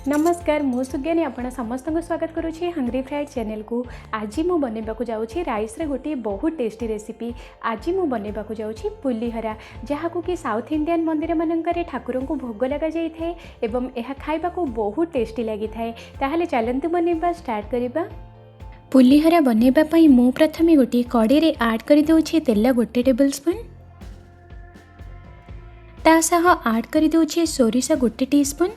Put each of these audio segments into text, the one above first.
नमस्कार मु सुज्ञानी आपण समस्त को स्वागत करुँची हंग्री फ्राइड चैनल को। आज मु बनवाक जाऊँगी राइस रे गोटे बहुत टेस्टी रेसिपी। आज मु बनवाक जाऊँगी पुलीहरा, जहाँ कि साउथ इंडियन मंदिर मानकर ठाकुर को भोग लग जाए एवं यह खाइबा को बहुत टेस्टी लगी थाए। ताहले चलंतु बनवा स्टार्ट करबा। पुलीहरा बनवाई पई मु प्रथमे गोटे कड़ी रे ऐड कर दउछि तेल 1 टेबल स्पून, ता सह ऐड कर दउछि सोरिष 1 टीस्पून,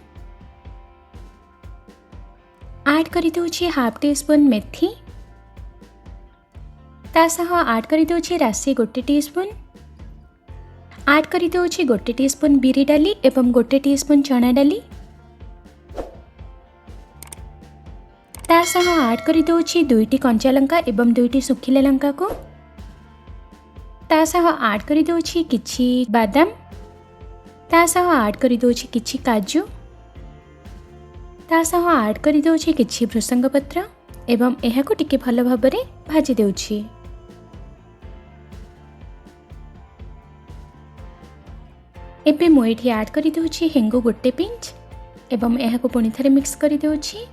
ऐड कर दउछि हाफ टी स्पून मेथी, ता सह ऐड कर दउछि राशि 1 टीस्पून, ऐड कर दउछि 1 टीस्पून बिरी डाली एवं 1 टीस्पून चना डाली, ता सह ऐड कर दउछि 2टी कंचा लंका एवं 2टी सुखिला लंका को, ता सह ऐड कर दउछि किछि बादाम, ता सह ऐड कर दउछि किछि काजू, ता सह ऐड कर दउछि किछि भृसंग पत्र एवं एहाको टिके भल भाबरे भाजी देउछि। एबे मु एठी ऐड कर दउछि हिंग 1 पिंच एवं एहाको पुणी थरे मिक्स कर दउछि।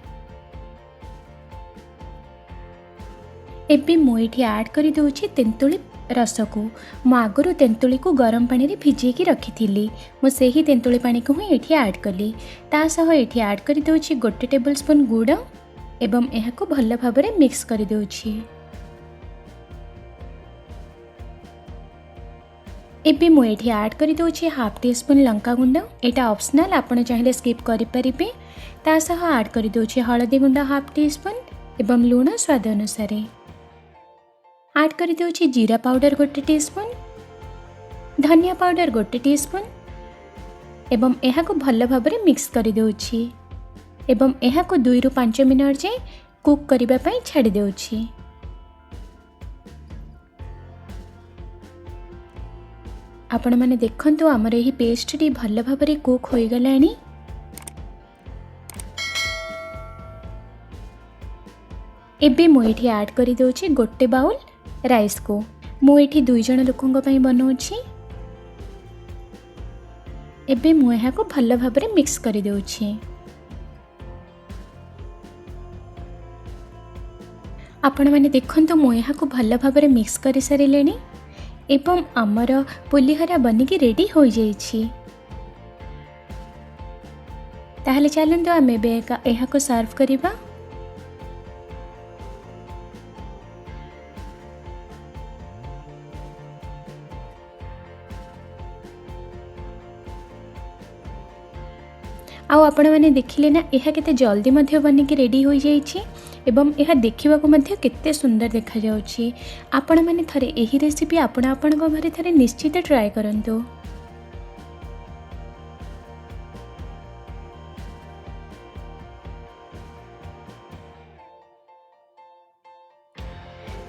एबे मु एठी ऐड कर दउछि तेंतुली रस को। मु आगरू तेंतुली को गरम पानी रे भिजे की रखी थिली, मु सेही तेंतुली पानी को ही एठी ऐड कली। ता सह एठी ऐड कर दउछि 1 टेबल स्पून गुड़ एवं एहाको भल भाबरे मिक्स कर दउछि। एबे मु एठी ऐड कर दउछि हाफ टी स्पून लंका गुंड, एटा ऑप्शनल, आपण चाहिले स्किप करि परिबे। ता सह ऐड कर दउछि हळदी गुंड हाफ टी स्पून एवं लूण स्वाद अनुसार। ऐड कर दउछि जीरा पाउडर 1 टीस्पून, धनिया पाउडर 1 टीस्पून एवं एहाको भल भाबरे मिक्स कर दउछि एवं एहाको 2 रु 5 मिनट जे कुक करिबा पई छाडी दउछि। आपण माने देखंतु हमर एही पेस्ट टी भल भाबरे कुक होई गलानी। एबे मु एठी ऐड कर दउछि 1 बाउल राइस को। मु एठी 2 जण लोकंग पई बनौछि। एबे मु एहा को भल भाबरे मिक्स कर दउछि। आपण माने देखंतु मु एहा को भल भाबरे मिक्स करि सारिलेनी एवं हमर पुलीहरा बनिकी रेडी हो जाइछि। ताहले चलंतु आमे बे एहा को सर्व करिबा। आउ आपण माने देखिले ना यह केते जल्दी मध्य बनिकी रेडी हो जाइछि एवं यह देखिबा को मध्य केते सुंदर देखा जाउछि। आपण माने थरे एही रेसिपी आपण घरे थरे निश्चित ट्राई करंतु।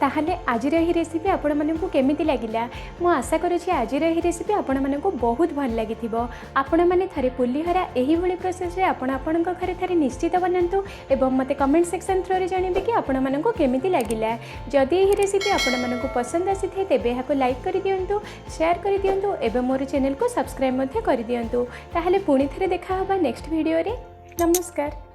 ताहले आजिर ही रेसिपी आपण मानकु केमिति लागिला मु आशा करूछि आजिर ही रेसिपी आपण मानकु बहुत भल लागिथिबो। आपण माने थरे पुलीहरा एही भली प्रोसेस रे आपण घरे थरे निश्चित बनंतु एवं मते कमेंट सेक्शन थ्रू रे जानिबे कि आपण मानकु केमिति लागिला। जदि एही रेसिपी आपण मानकु पसंद आसीथे तेबे हाको लाइक करि दियंतु, शेयर करि दियंतु एवं मोर चैनल को सब्सक्राइब मध्ये करि दियंतु। ताहले पुणी थरे देखा होबा नेक्स्ट वीडियो रे। नमस्कार।